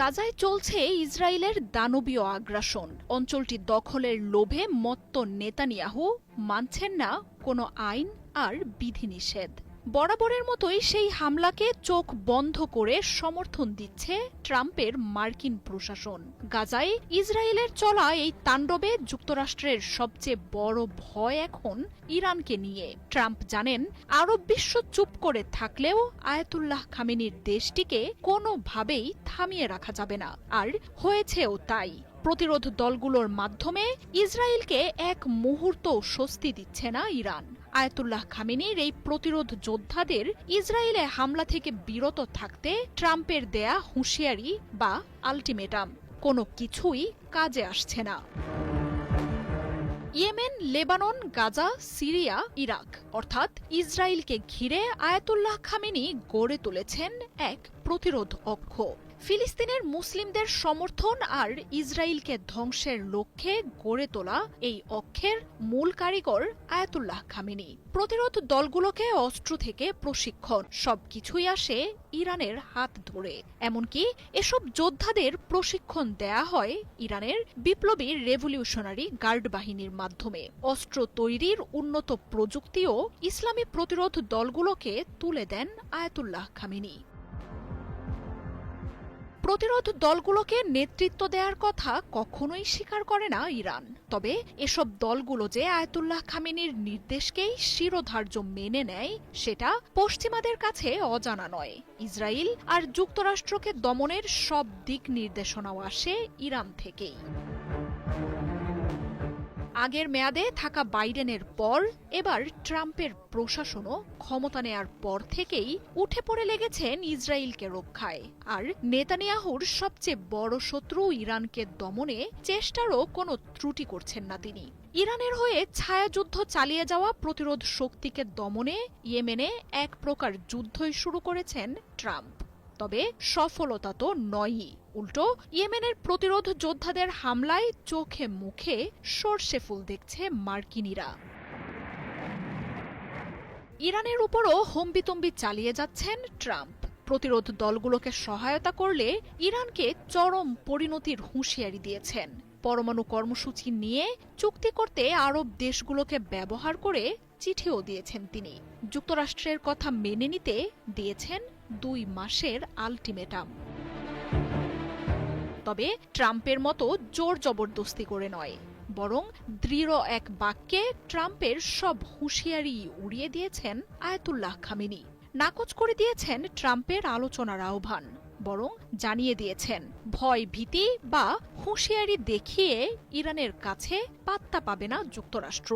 গাজায় চলছে ইসরায়েলের দানবীয় আগ্রাসন। অঞ্চলটি দখলের লোভে মত্ত নেতানিয়াহু মানছেন না কোনো আইন আর বিধিনিষেধ। বরাবরের মতোই সেই হামলাকে চোখ বন্ধ করে সমর্থন দিচ্ছে ট্রাম্পের মার্কিন প্রশাসন। গাজায় ইসরায়েলের চলা এই তাণ্ডবে যুক্তরাষ্ট্রের সবচেয়ে বড় ভয় এখন ইরানকে নিয়ে। ট্রাম্প জানেন, আরব বিশ্ব চুপ করে থাকলেও আয়াতুল্লাহ খামেনির দেশটিকে কোনোভাবেই থামিয়ে রাখা যাবে না, আর হয়েছেও তাই। প্রতিরোধ দলগুলোর মাধ্যমে ইসরায়েলকে এক মুহূর্ত স্বস্তি দিচ্ছে না ইরান। আয়াতুল্লাহ খামেনির এই প্রতিরোধ যোদ্ধাদের ইসরায়েলে হামলা থেকে বিরত থাকতে ট্রাম্পের দেয়া হুঁশিয়ারি বা আল্টিমেটাম কোনো কিছুই কাজে আসছে না। Yemen, Lebanon, Gaza, Syria, Iraq অর্থাৎ ইসরায়েলকে ঘিরে আয়াতুল্লাহ খামেনি গড়ে তুলেছেন এক প্রতিরোধ অক্ষ। ফিলিস্তিনের মুসলিমদের সমর্থন আর ইসরায়েলকে ধ্বংসের লক্ষ্যে গড়ে তোলা এই অক্ষের মূল কারিগর আয়াতুল্লাহ খামেনি। প্রতিরোধ দলগুলোকে অস্ত্র থেকে প্রশিক্ষণ সবকিছুই আসে ইরানের হাত ধরে। এমনকি এসব যোদ্ধাদের প্রশিক্ষণ দেয়া হয় ইরানের বিপ্লবী রেভলিউশনারি গার্ড বাহিনীর মাধ্যমে। অস্ত্র তৈরির উন্নত প্রযুক্তিও ইসলামী প্রতিরোধ দলগুলোকে তুলে দেন আয়াতুল্লাহ খামেনি। প্রতিরোধ দলগুলোকে নেতৃত্ব দেওয়ার কথা কখনোই স্বীকার করে না ইরান। তবে এসব দলগুলো যে আয়াতুল্লাহ খামেনির নির্দেশকেই শিরোধার্য মেনে নেয়, সেটা পশ্চিমাদের কাছে অজানা নয়। ইসরায়েল আর যুক্তরাষ্ট্রকে দমনের সব দিক নির্দেশনাও আসে ইরান থেকেই। আগের মেয়াদে থাকা বাইডেনের পর এবার ট্রাম্পের প্রশাসনও ক্ষমতা নেয়ার পর থেকেই উঠে পড়ে লেগেছেন ইসরায়েলকে রক্ষায়। আর নেতানিয়াহুর সবচেয়ে বড় শত্রু ইরানকে দমনে চেষ্টারও কোনো ত্রুটি করছেন না তিনি। ইরানের হয়ে ছায়াযুদ্ধ চালিয়ে যাওয়া প্রতিরোধ শক্তিকে দমনে ইয়েমেনে এক প্রকার যুদ্ধই শুরু করেছেন ট্রাম্প। তবে সফলতা তো নয়ই, উল্টো ইয়েমেনের প্রতিরোধ যোদ্ধাদের হামলায় চোখে মুখে সর্ষে ফুল দেখছে মার্কিনিরা। ইরানের উপরও হম্বিতম্বি চালিয়ে যাচ্ছেন ট্রাম্প। প্রতিরোধ দলগুলোকে সহায়তা করলে ইরানকে চরম পরিণতির হুঁশিয়ারি দিয়েছেন। পরমাণু কর্মসূচি নিয়ে চুক্তি করতে আরব দেশগুলোকে ব্যবহার করে চিঠিও দিয়েছেন তিনি। যুক্তরাষ্ট্রের কথা মেনে নিতে দিয়েছেন 2 মাসের আল্টিমেটাম। তবে ট্রাম্পের মতো জোর জবরদস্তি করে নয়, বরং দৃঢ় এক বাক্যে ট্রাম্পের সব হুঁশিয়ারি উড়িয়ে দিয়েছেন আয়াতুল্লাহ খামেনি। নাকচ করে দিয়েছেন ট্রাম্পের আলোচনার আহ্বান, বরং জানিয়ে দিয়েছেন ভয়, ভীতি বা হুঁশিয়ারি দেখিয়ে ইরানের কাছে পাত্তা পাবে না যুক্তরাষ্ট্র।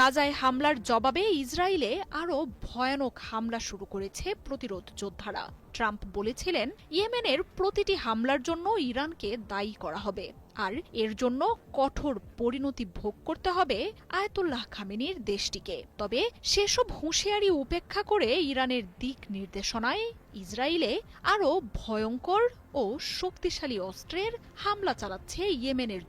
গাজায় হামলার জবাবে ইসরায়েলে আরও ভয়ানক হামলা শুরু করেছে প্রতিরোধ যোদ্ধারা। ট্রাম্প বলেছিলেন, ইয়েমেনের প্রতিটি হামলার জন্য ইরানকে দায়ী করা হবে, আর এর জন্য কঠোর পরিণতি ভোগ করতে হবে আয়াতুল্লাহ খামেনির দেশটিকে। তবে সেসব হুঁশিয়ারি উপেক্ষা করে ইরানের দিক নির্দেশনায় ইসরায়েলে আরও ভয়ঙ্কর ও শক্তিশালী অস্ত্রের হামলা চালাচ্ছে ইয়েমেনের